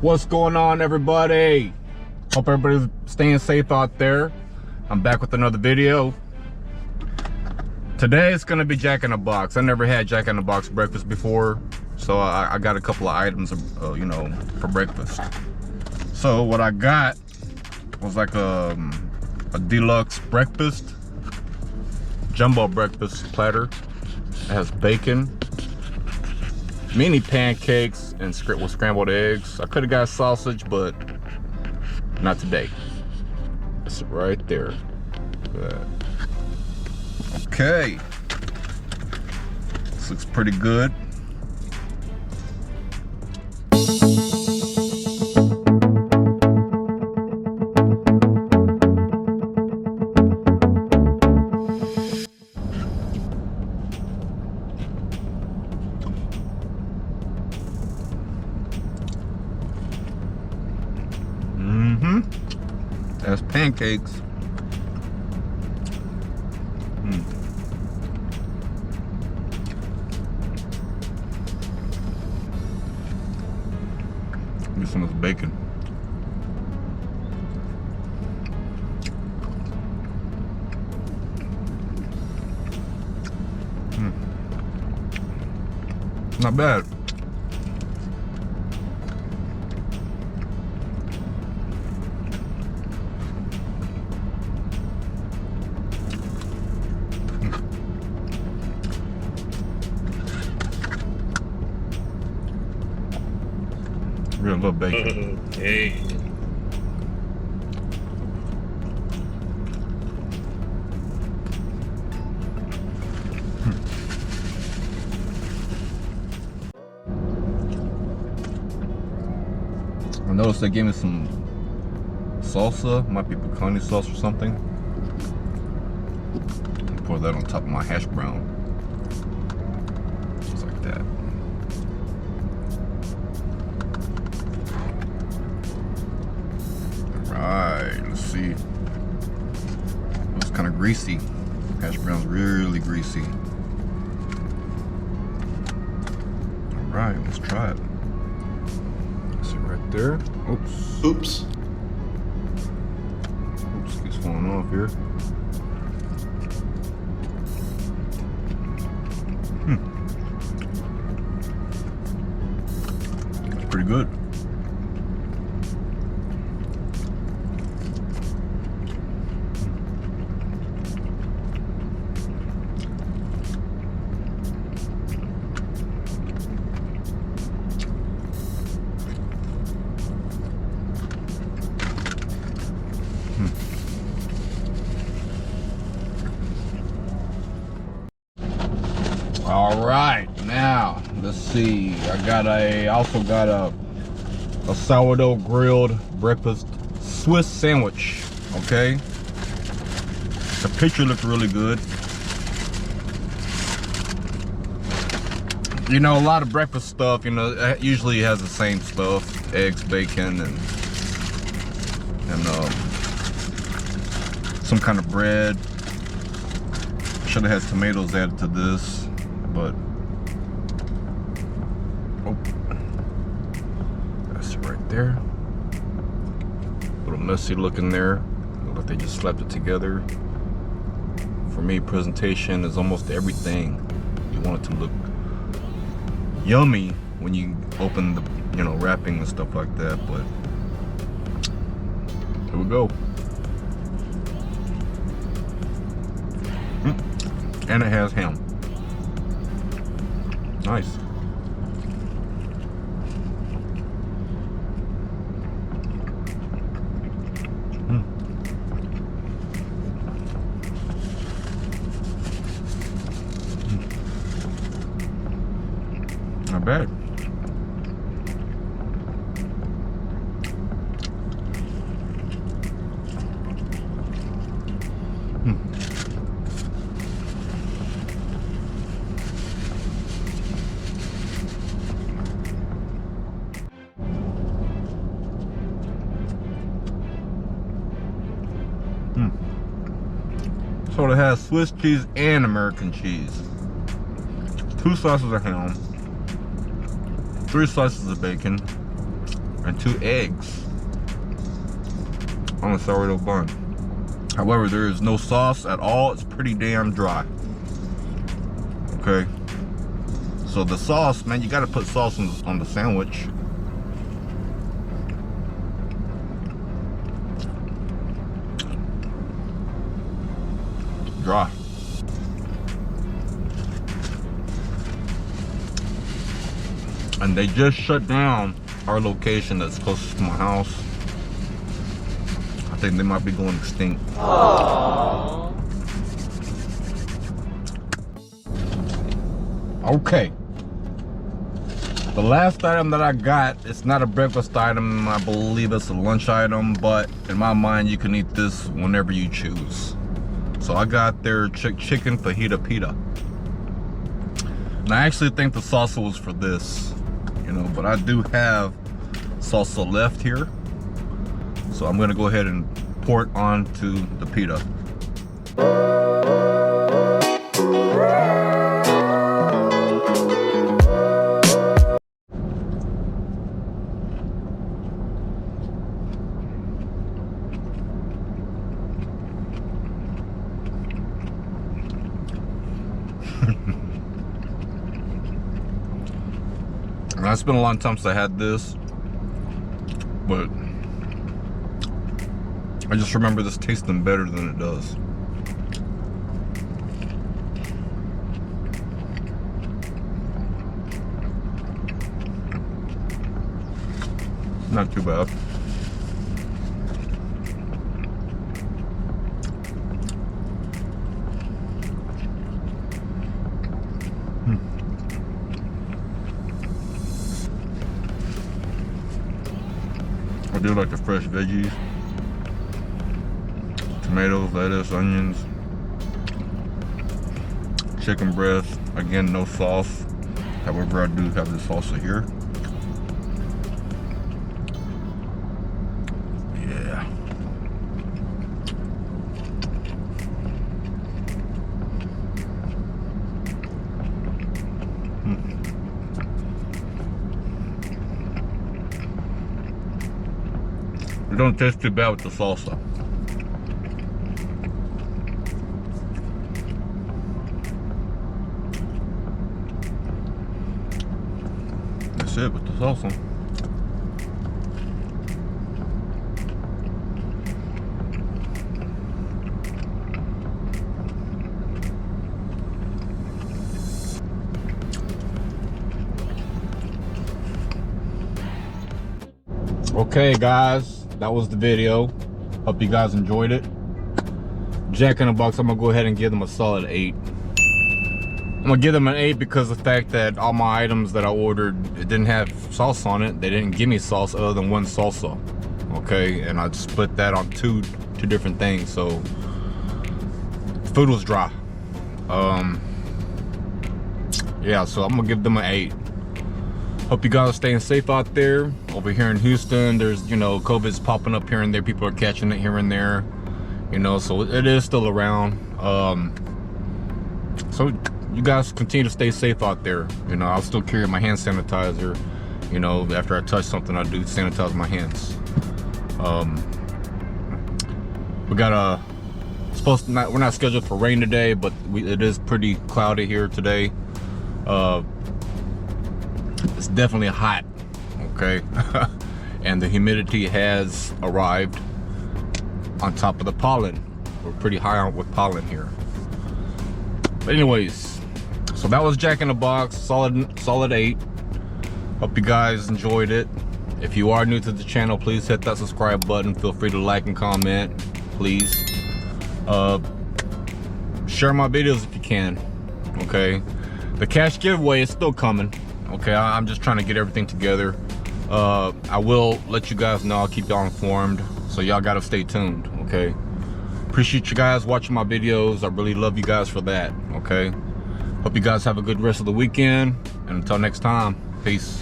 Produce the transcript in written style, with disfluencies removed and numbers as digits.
What's going on, everybody? Hope everybody's staying safe out there. I'm back with another video. Today it's gonna be Jack in the Box. I never had Jack in the Box breakfast before, so I got a couple of items, you know, for breakfast. So what I got was like a deluxe breakfast, jumbo breakfast platter. It has bacon, mini pancakes, and with scrambled eggs. I could have got sausage, but not today. It's right there. Okay. This looks pretty good. That's pancakes. Get some of the bacon. Not bad. Real little bacon. Okay. I noticed they gave me some salsa, might be pecani sauce or something. Pour that on top of my hash brown. Just like that. Alright, let's see. It's kind of greasy. Hash brown's really greasy. Alright, let's try it. See right there. Oops. Oops. Oops, keeps falling off here. It's pretty good. All right, now let's see. I also got a sourdough grilled breakfast Swiss sandwich. Okay, the picture looked really good. You know, a lot of breakfast stuff, you know, it usually has the same stuff: eggs, bacon, and some kind of bread. Should have had tomatoes added to this. But oh, that's right there. A little messy looking there. Look like they just slapped it together. For me, presentation is almost everything. You want it to look yummy when you open the, you know, wrapping and stuff like that. But here we go. And it has ham. Nice. Not bad. So it has Swiss cheese and American cheese. 2 slices of ham, 3 slices of bacon, and 2 eggs on a sourdough bun. However, there is no sauce at all. It's pretty damn dry. Okay. So the sauce, man, you gotta put sauce on the sandwich. Dry. And they just shut down our location that's closest to my house. I think they might be going extinct. Aww. Okay. The last item that I got, it's not a breakfast item. I believe it's a lunch item, but in my mind, you can eat this whenever you choose. So I got their chicken fajita pita. And I actually think the salsa was for this, you know, but I do have salsa left here. So I'm gonna go ahead and pour it onto the pita. It's been a long time since I had this, but I just remember this tasting better than it does. Not too bad. I do like the fresh veggies, tomatoes, lettuce, onions, chicken breast. Again, no sauce. However, I do have the salsa here. Yeah. It don't taste too bad with the salsa. That's it with the salsa. Okay, guys, that was the video. Hope you guys enjoyed it. Jack in the Box, I'm gonna go ahead and give them a solid 8. I'm gonna give them an 8 because of the fact that all my items that I ordered, it didn't have sauce on it. They didn't give me sauce other than one salsa. Okay, and I split that on two different things. So the food was dry. Yeah, so I'm gonna give them an 8. Hope you guys are staying safe out there. Over here in Houston, there's, you know, COVID's popping up here and there. People are catching it here and there, you know, so it is still around. So you guys continue to stay safe out there. You know, I'll still carry my hand sanitizer. You know, after I touch something, I do sanitize my hands. We got we're not scheduled for rain today, but it is pretty cloudy here today. It's definitely hot, okay? And the humidity has arrived on top of the pollen. We're pretty high on with pollen here. But anyways, so that was Jack in the Box, solid 8. Hope you guys enjoyed it. If you are new to the channel, please hit that subscribe button. Feel free to like and comment, please. Share my videos if you can, okay? The cash giveaway is still coming. Okay, I'm just trying to get everything together. I will let you guys know. I'll keep y'all informed. So y'all gotta stay tuned, okay? Appreciate you guys watching my videos. I really love you guys for that, okay? Hope you guys have a good rest of the weekend. And until next time, peace.